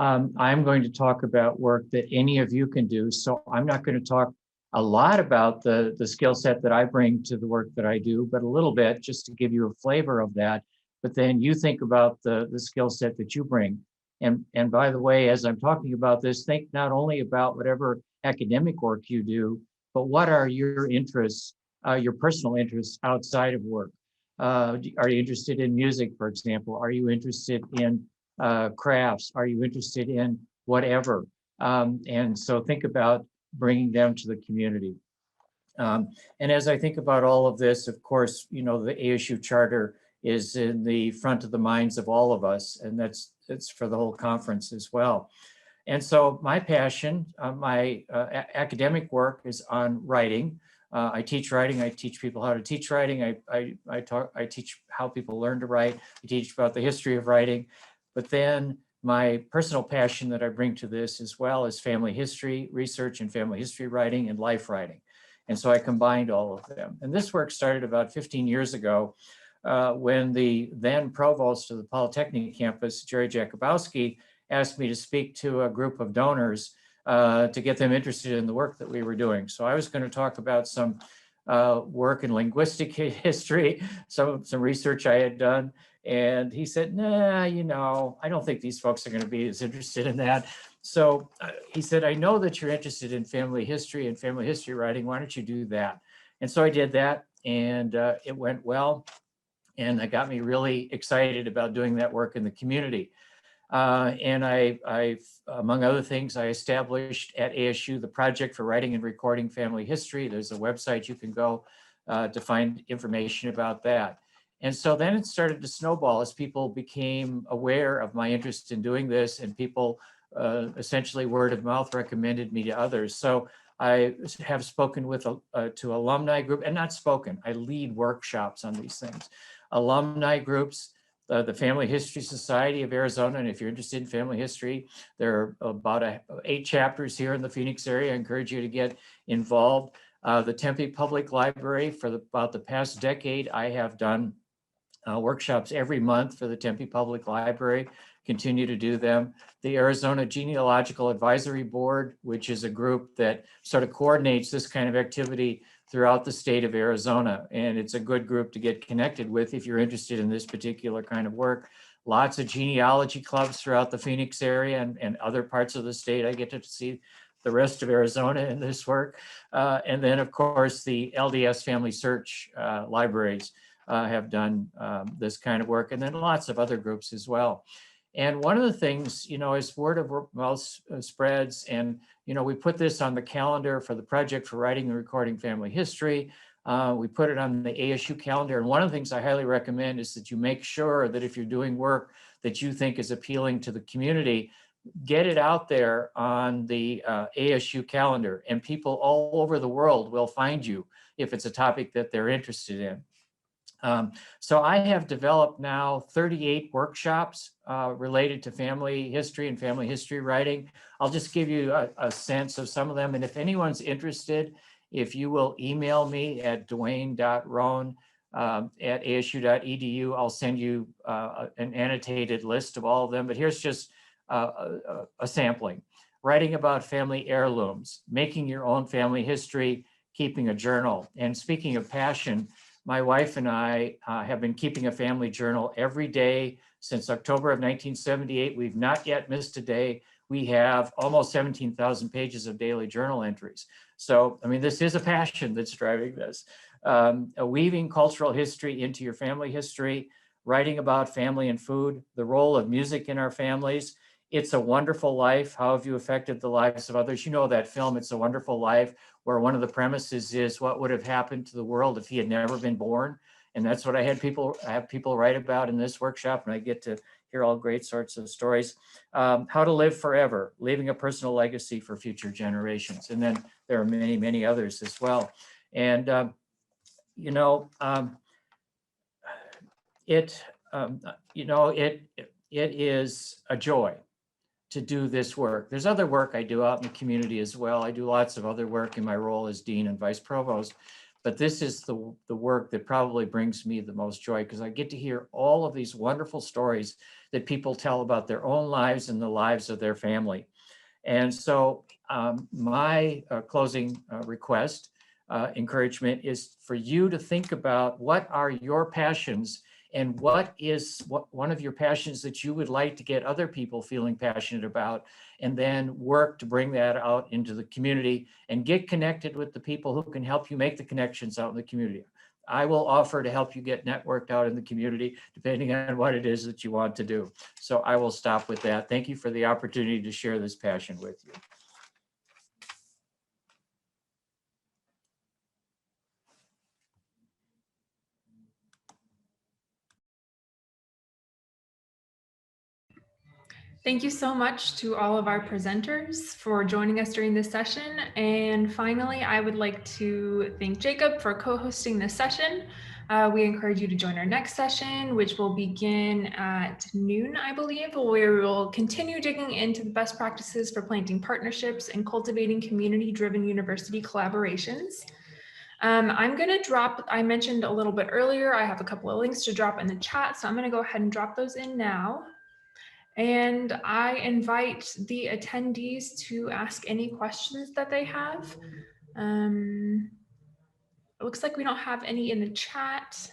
I'm going to talk about work that any of you can do. So I'm not going to talk a lot about the skill set that I bring to the work that I do, but a little bit just to give you a flavor of that. But then you think about the skill set that you bring. And by the way, as I'm talking about this, think not only about whatever academic work you do, but what are your interests, your personal interests outside of work? Are you interested in music, for example? Are you interested in crafts? Are you interested in whatever? And so think about bringing them to the community. And as I think about all of this, of course, you know, the ASU charter is in the front of the minds of all of us, and that's for the whole conference as well. And so my passion, my academic work is on writing. I teach writing. I teach people how to teach writing. I teach how people learn to write. I teach about the history of writing. But then my personal passion that I bring to this as well is family history research and family history writing and life writing. And so I combined all of them. And this work started about 15 years ago when the then provost of the Polytechnic campus, Jerry Jakubowski, asked me to speak to a group of donors to get them interested in the work that we were doing. So I was going to talk about some work in linguistic history, some research I had done. And he said, nah, you know, I don't think these folks are going to be as interested in that. So he said, I know that you're interested in family history and family history writing. Why don't you do that? And so I did that, and it went well. And that got me really excited about doing that work in the community. And I, among other things, I established at ASU the Project for Writing and Recording Family History. There's a website you can go to find information about that. And so then it started to snowball as people became aware of my interest in doing this, and people essentially word of mouth recommended me to others. So I have spoken with to alumni group, and not spoken, I lead workshops on these things. Alumni groups, the Family History Society of Arizona, and if you're interested in family history, there are about 8 chapters here in the Phoenix area. I encourage you to get involved. The Tempe Public Library, for about the past decade, I have done workshops every month for the Tempe Public Library, continue to do them. The Arizona Genealogical Advisory Board, which is a group that sort of coordinates this kind of activity throughout the state of Arizona. And it's a good group to get connected with if you're interested in this particular kind of work. Lots of genealogy clubs throughout the Phoenix area and other parts of the state. I get to see the rest of Arizona in this work. And then, of course, the LDS Family Search libraries have done this kind of work, and then lots of other groups as well. And one of the things, you know, is word of mouth spreads, and, you know, we put this on the calendar for the Project for Writing and Recording Family History. We put it on the ASU calendar, and one of the things I highly recommend is that you make sure that if you're doing work that you think is appealing to the community, get it out there on the ASU calendar, and people all over the world will find you if it's a topic that they're interested in. So I have developed now 38 workshops related to family history and family history writing. I'll just give you a sense of some of them. And if anyone's interested, if you will email me at duane.roen at asu.edu, I'll send you an annotated list of all of them. But here's just a sampling. Writing about family heirlooms, making your own family history, keeping a journal. And speaking of passion, my wife and I have been keeping a family journal every day since October of 1978. We've not yet missed a day. We have almost 17,000 pages of daily journal entries. So, I mean, this is a passion that's driving this. Weaving cultural history into your family history, writing about family and food, the role of music in our families. It's a Wonderful Life. How have you affected the lives of others? You know that film, It's a Wonderful Life, where one of the premises is what would have happened to the world if he had never been born. And that's what I have people write about in this workshop, and I get to hear all great sorts of stories. How to Live Forever, leaving a personal legacy for future generations. And then there are many, many others as well. And, you know, it is a joy to do this work. There's other work I do out in the community as well. I do lots of other work in my role as Dean and Vice Provost. but this is the work that probably brings me the most joy, because I get to hear all of these wonderful stories that people tell about their own lives and the lives of their family. And so my closing request, encouragement, is for you to think about what are your passions, and what one of your passions that you would like to get other people feeling passionate about, and then work to bring that out into the community and get connected with the people who can help you make the connections out in the community. I will offer to help you get networked out in the community, depending on what it is that you want to do. So I will stop with that. Thank you for the opportunity to share this passion with you. Thank you so much to all of our presenters for joining us during this session. And finally, I would like to thank Jacob for co-hosting this session. We encourage you to join our next session, which will begin at noon, I believe, where we will continue digging into the best practices for planting partnerships and cultivating community-driven university collaborations. I'm going to drop, I mentioned a little bit earlier, I have a couple of links to drop in the chat, so I'm going to go ahead and drop those in now. And I invite the attendees to ask any questions that they have. It looks like we don't have any in the chat.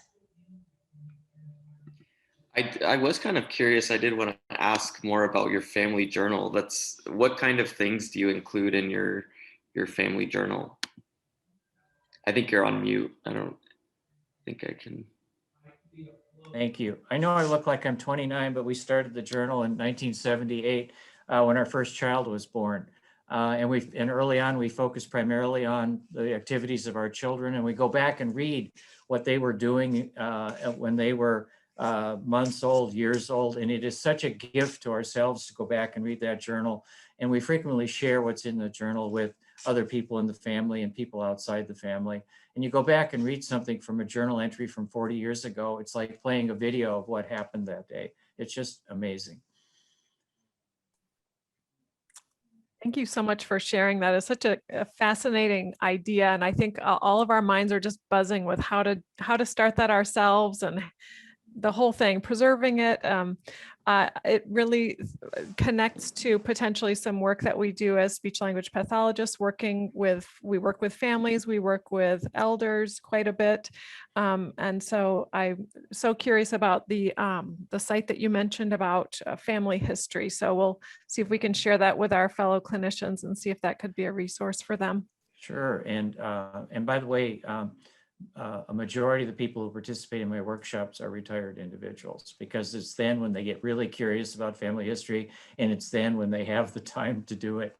I was kind of curious. I did want to ask more about your family journal. What kind of things do you include in your family journal? I think you're on mute. I don't think I can. Thank you. I know I look like I'm 29, but we started the journal in 1978 when our first child was born. And early on, we focused primarily on the activities of our children, and we go back and read what they were doing when they were months old, years old. And it is such a gift to ourselves to go back and read that journal. And we frequently share what's in the journal with other people in the family and people outside the family. And you go back and read something from a journal entry from 40 years ago, it's like playing a video of what happened that day. It's just amazing. Thank you so much for sharing that. It's such a fascinating idea. And I think all of our minds are just buzzing with how to start that ourselves, and the whole thing, preserving it. It really connects to potentially some work that we do as speech language pathologists, we work with families, we work with elders quite a bit. And so I'm so curious about the site that you mentioned about family history. So we'll see if we can share that with our fellow clinicians and see if that could be a resource for them. Sure. And by the way, a majority of the people who participate in my workshops are retired individuals, because it's then when they get really curious about family history, and it's then when they have the time to do it.